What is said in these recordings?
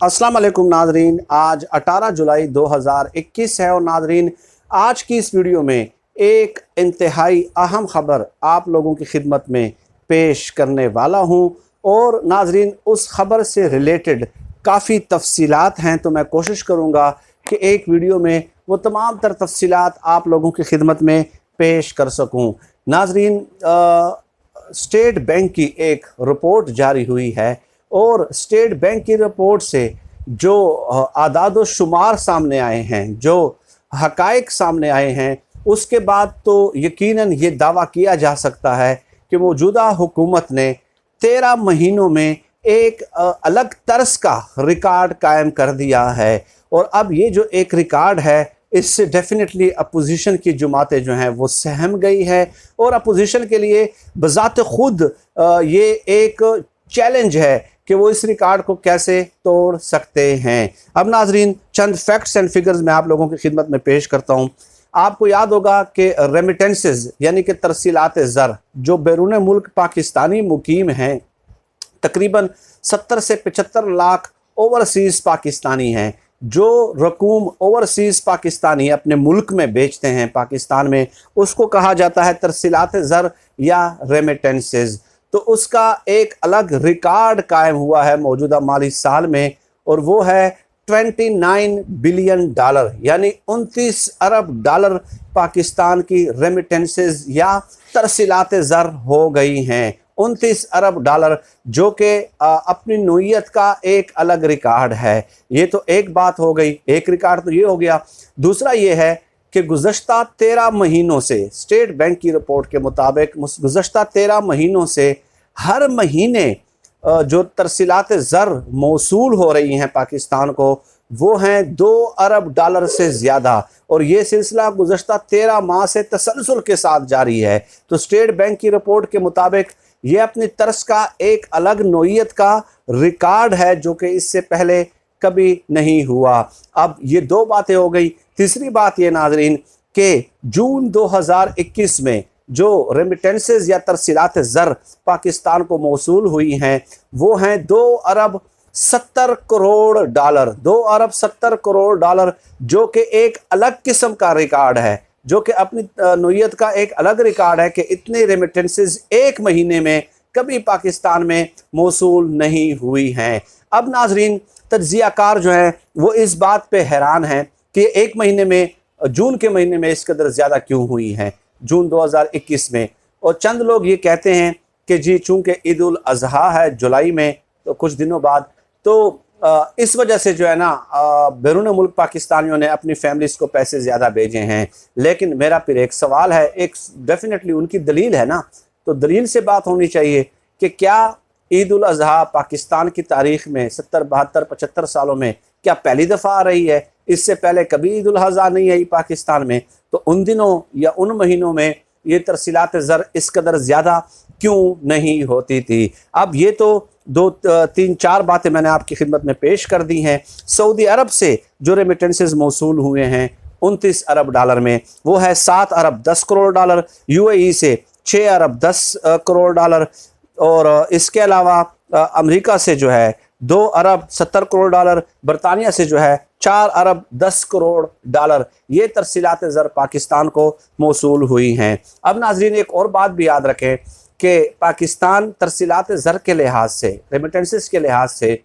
अस्सलाम वालेकुम नाजरीन, आज 18 जुलाई 2021 है और नाजरीन आज की इस वीडियो में एक इंतहाई अहम ख़बर आप लोगों की खिदमत में पेश करने वाला हूं। और नाजरीन उस ख़बर से रिलेटेड काफ़ी तफसीलात हैं, तो मैं कोशिश करूंगा कि एक वीडियो में वो तमाम तर तफसीलात आप लोगों की खिदमत में पेश कर सकूं। नाजरीन स्टेट बैंक की एक रिपोर्ट जारी हुई है और स्टेट बैंक की रिपोर्ट से जो आदाद शुमार सामने आए हैं, जो हकायक सामने आए हैं, उसके बाद तो यकीनन ये दावा किया जा सकता है कि मौजूदा हुकूमत ने 13 महीनों में एक अलग तर्ज का रिकॉर्ड कायम कर दिया है। और अब ये जो एक रिकॉर्ड है, इससे डेफिनेटली अपोजिशन की जमातें जो हैं वो सहम गई है और अपोजिशन के लिए बज़ात खुद ये एक चैलेंज है कि वो इस रिकॉर्ड को कैसे तोड़ सकते हैं। अब नाजरीन चंद फैक्ट्स एंड फिगर्स मैं आप लोगों की खिदमत में पेश करता हूँ। आपको याद होगा कि रेमिटेंसेस यानी कि तरसीलात ज़र जो बैरून मुल्क पाकिस्तानी मुकीम हैं, तकरीबन 70 से 75 लाख ओवरसीज़ पाकिस्तानी हैं। जो रकूम ओवरसीज़ पाकिस्तानी अपने मुल्क में बेचते हैं पाकिस्तान में, उसको कहा जाता है तरसीलात ज़र या रेमिटेंसेस। तो उसका एक अलग रिकॉर्ड कायम हुआ है मौजूदा माली साल में, और वो है 29 बिलियन डॉलर यानी 29 अरब डॉलर पाकिस्तान की रेमिटेंसेस या तरसीलात ज़र हो गई हैं। 29 अरब डॉलर जो कि अपनी नोयत का एक अलग रिकॉर्ड है। ये तो एक बात हो गई, एक रिकॉर्ड तो ये हो गया। दूसरा ये है कि गुज़श्ता 13 महीनों से स्टेट बैंक की रिपोर्ट के मुताबिक गुज़श्ता 13 महीनों से हर महीने जो तरसीलात ज़र मौसूल हो रही हैं पाकिस्तान को, वो हैं 2 अरब डॉलर से ज़्यादा। और ये सिलसिला गुज़श्ता 13 माह से तसलसल के साथ जारी है। तो स्टेट बैंक की रिपोर्ट के मुताबिक ये अपनी तर्ज का एक अलग नोयत का रिकॉर्ड है जो कि इससे पहले कभी नहीं हुआ। अब ये दो बातें हो गई। तीसरी बात ये नाजरीन कि जून 2021 में जो रेमिटेंसेस या तरसीलात ज़र पाकिस्तान को मौसूल हुई हैं, वो हैं 2 अरब 70 करोड़ डॉलर। 2 अरब 70 करोड़ डॉलर जो कि एक अलग किस्म का रिकॉर्ड है, जो कि अपनी नोयत का एक अलग रिकॉर्ड है कि इतने रेमिटेंसेस एक महीने में कभी पाकिस्तान में मौसूल नहीं हुई हैं। अब नाजरीन तज्ज़ियाकार जो हैं वो इस बात पे हैरान हैं कि एक महीने में, जून के महीने में इस कदर ज़्यादा क्यों हुई हैं, जून 2021 में। और चंद लोग ये कहते हैं कि जी चूँकि ईद उल अज़हा है जुलाई में, तो कुछ दिनों बाद, तो इस वजह से जो है ना बैरून मुल्क पाकिस्तानियों ने अपनी फैमिलीज़ को पैसे ज़्यादा भेजे हैं। लेकिन मेरा फिर एक सवाल है, एक डेफिनेटली उनकी दलील है ना, तो दलील से बात होनी चाहिए कि क्या ईद उल अज़हा पाकिस्तान की तारीख़ में 70, 72, 75 सालों में क्या पहली दफ़ा आ रही है? इससे पहले कभी ईद उल अज़हा नहीं आई पाकिस्तान में। तो उन दिनों या उन महीनों में ये तरसीलात ज़र इस कदर ज़्यादा क्यों नहीं होती थी? अब ये तो 2, 3, 4 बातें मैंने आपकी खिदमत में पेश कर दी हैं। सऊदी अरब से जो रेमिटेंसेस मौसूल हुए हैं 29 अरब डॉलर में, वो है 7 अरब 10 करोड़ डॉलर। यूएई से 6 अरब 10 करोड़ डॉलर। और इसके अलावा अमेरिका से जो है 2 अरब 70 करोड़ डॉलर। बरतानिया से जो है 4 अरब 10 करोड़ डॉलर। ये तरसीलात ज़र पाकिस्तान को मौसूल हुई हैं। अब नाजरीन एक और बात भी याद रखें कि पाकिस्तान तरसीलात ज़र के लिहाज से, रेमिटेंसेस के लिहाज से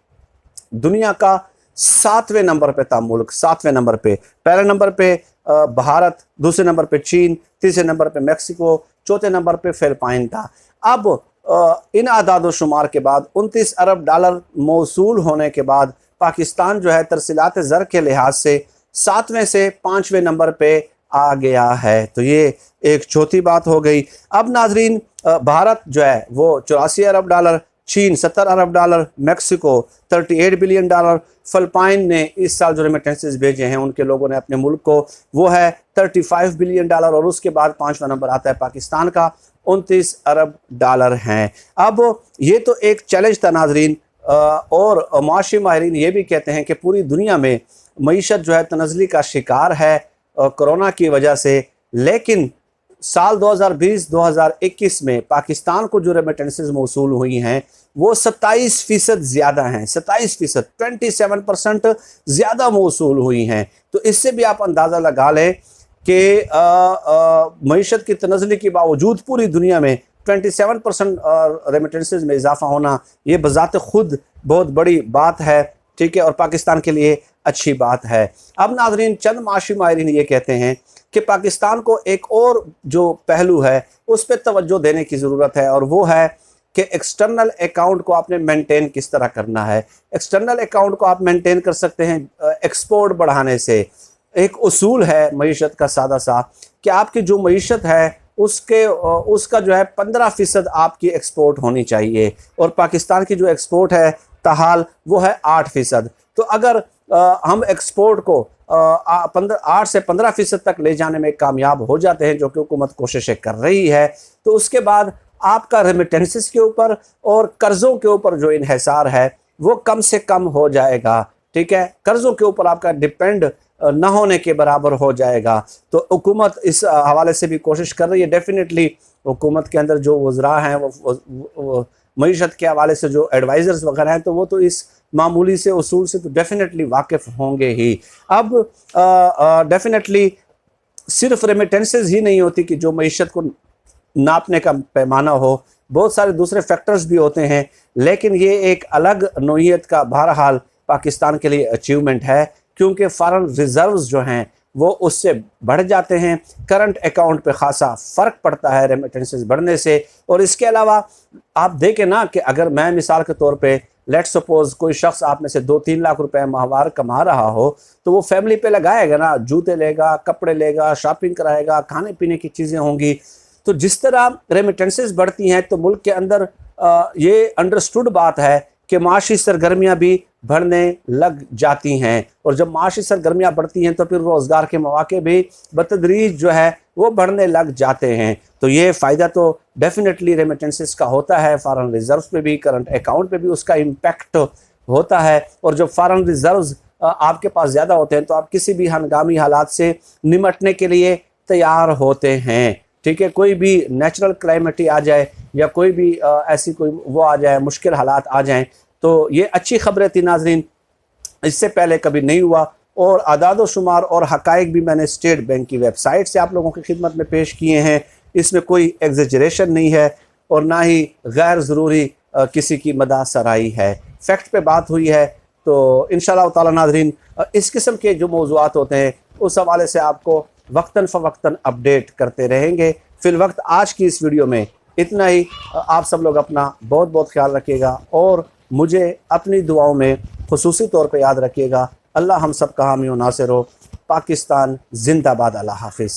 दुनिया का 7वें नंबर पे था मुल्क। 7वें नंबर पे, पहले नंबर पे भारत, दूसरे नंबर पे चीन, तीसरे नंबर पे मेक्सिको, चौथे नंबर पे फिलिपाइन था। अब इन आदाद शुमार के बाद 29 अरब डॉलर मौसूल होने के बाद पाकिस्तान जो है तरसीलात ज़र के लिहाज से 7वें से 5वें नंबर पे आ गया है। तो ये एक चौथी बात हो गई। अब नाजरीन भारत जो है वो 84 अरब डॉलर, चीन 70 अरब dollar, Mexico 38 billion dollar. Philippine ने इस साल जो रेमिटेंसेस भेजे हैं उनके लोगों ने अपने मुल्क को, वो है 35 बिलियन डॉलर। और उसके बाद 5वां नंबर आता है पाकिस्तान का, 29 अरब डॉलर हैं। अब ये तो एक चैलेंज था नाजरीन। और माशी माहिरीन ये भी कहते हैं कि पूरी दुनिया में मईशत जो है तनज़ली का शिकार है कोरोना की वजह से। लेकिन साल 2020-2021 में पाकिस्तान को जो रेमिटेंसेस मौसूल हुई हैं वो 27% ज़्यादा हैं, 27%, 27% ज़्यादा मौसूल हुई हैं। तो इससे भी आप अंदाज़ा लगा लें कि मईशत की तनज़्ज़ुली के बावजूद पूरी दुनिया में 27% रेमिटेंसेस में इजाफा होना, ये बज़ात ख़ुद बहुत बड़ी बात है, ठीक है, और पाकिस्तान के लिए अच्छी बात है। अब नाज़रीन, चंद माशी माहिरीन ये कहते हैं कि पाकिस्तान को एक और जो पहलू है उस पर तवज्जो देने की ज़रूरत है, और वो है कि एक्सटर्नल अकाउंट को आपने मेंटेन किस तरह करना है। एक्सटर्नल अकाउंट को आप मेंटेन कर सकते हैं एक्सपोर्ट बढ़ाने से। एक उसूल है मईशत का सादा सा कि आपकी जो मईशत है उसका जो है 15% आपकी एक्सपोर्ट होनी चाहिए, और पाकिस्तान की जो एक्सपोर्ट है ताहाल वो है 8%। तो अगर हम एक्सपोर्ट को 8 से 15% तक ले जाने में कामयाब हो जाते हैं, जो कि हुकूमत कोशिशें कर रही है, तो उसके बाद आपका रेमिटेंसेस के ऊपर और कर्ज़ों के ऊपर जो इन्हिसार है वो कम से कम हो जाएगा, ठीक है। कर्ज़ों के ऊपर आपका डिपेंड न होने के बराबर हो जाएगा। तो हुकूमत इस हवाले से भी कोशिश कर रही है। डेफिनेटली हुकूमत के अंदर जो वज़रा हैं वो मईशत के हवाले से जो एडवाइज़र्स वगैरह हैं, तो वो तो इस मामूली से उसूल से तो डेफिनेटली वाकिफ़ होंगे ही। अब डेफिनेटली सिर्फ रेमिटेंसेस ही नहीं होती कि जो मईशत को नापने का पैमाना हो, बहुत सारे दूसरे फैक्टर्स भी होते हैं, लेकिन ये एक अलग नौइयत का बहरहाल पाकिस्तान के लिए अचीवमेंट है, क्योंकि फॉरेन रिजर्व्स जो हैं वो उससे बढ़ जाते हैं। करंट अकाउंट पे ख़ासा फ़र्क पड़ता है रेमिटेंसेस बढ़ने से। और इसके अलावा आप देखें ना कि अगर मैं मिसाल के तौर पे लेट्स सपोज कोई शख्स आप में से 2-3 लाख रुपए माहवार कमा रहा हो, तो वो फैमिली पे लगाएगा ना, जूते लेगा, कपड़े लेगा, शॉपिंग कराएगा, खाने पीने की चीज़ें होंगी। तो जिस तरह रेमिटेंसेस बढ़ती हैं तो मुल्क के अंदर ये अंडरस्टूड बात है कि माशी सरगर्मियाँ भी बढ़ने लग जाती हैं, और जब माशी सरगर्मियाँ बढ़ती हैं तो फिर रोज़गार के मौके भी बतदरीज जो है वो बढ़ने लग जाते हैं। तो ये फ़ायदा तो डेफिनेटली रेमिटेंसेस का होता है, फॉरेन रिजर्व्स पे भी, करंट अकाउंट पे भी उसका इम्पैक्ट होता है। और जब फॉरेन रिजर्व्स आपके पास ज़्यादा होते हैं तो आप किसी भी हंगामी हालात से निमटने के लिए तैयार होते हैं, ठीक है। कोई भी नेचुरल क्लाइमेटी आ जाए या कोई भी ऐसी कोई वो आ जाए, मुश्किल हालात आ जाएं, तो ये अच्छी खबरें थी नाजरीन, इससे पहले कभी नहीं हुआ। और आदाद शुमार और हकाइक भी मैंने स्टेट बैंक की वेबसाइट से आप लोगों की खिदमत में पेश किए हैं। इसमें कोई एग्जेजरेशन नहीं है और ना ही गैर ज़रूरी किसी की मदाह सराई है, फैक्ट पे बात हुई है। तो इंशाअल्लाह ताला नाजरीन, इस किस्म के जो मौज़ूआत होते हैं उस हवाले से आपको वक्तन फ़वक्तन अपडेट करते रहेंगे। फिल वक्त आज की इस वीडियो में इतना ही। आप सब लोग अपना बहुत बहुत ख्याल रखिएगा और मुझे अपनी दुआओं में खुसूसी तौर पे याद रखिएगा। अल्लाह हम सब का हामी व नासिर हो। पाकिस्तान जिंदाबाद। अल्लाह हाफिज़।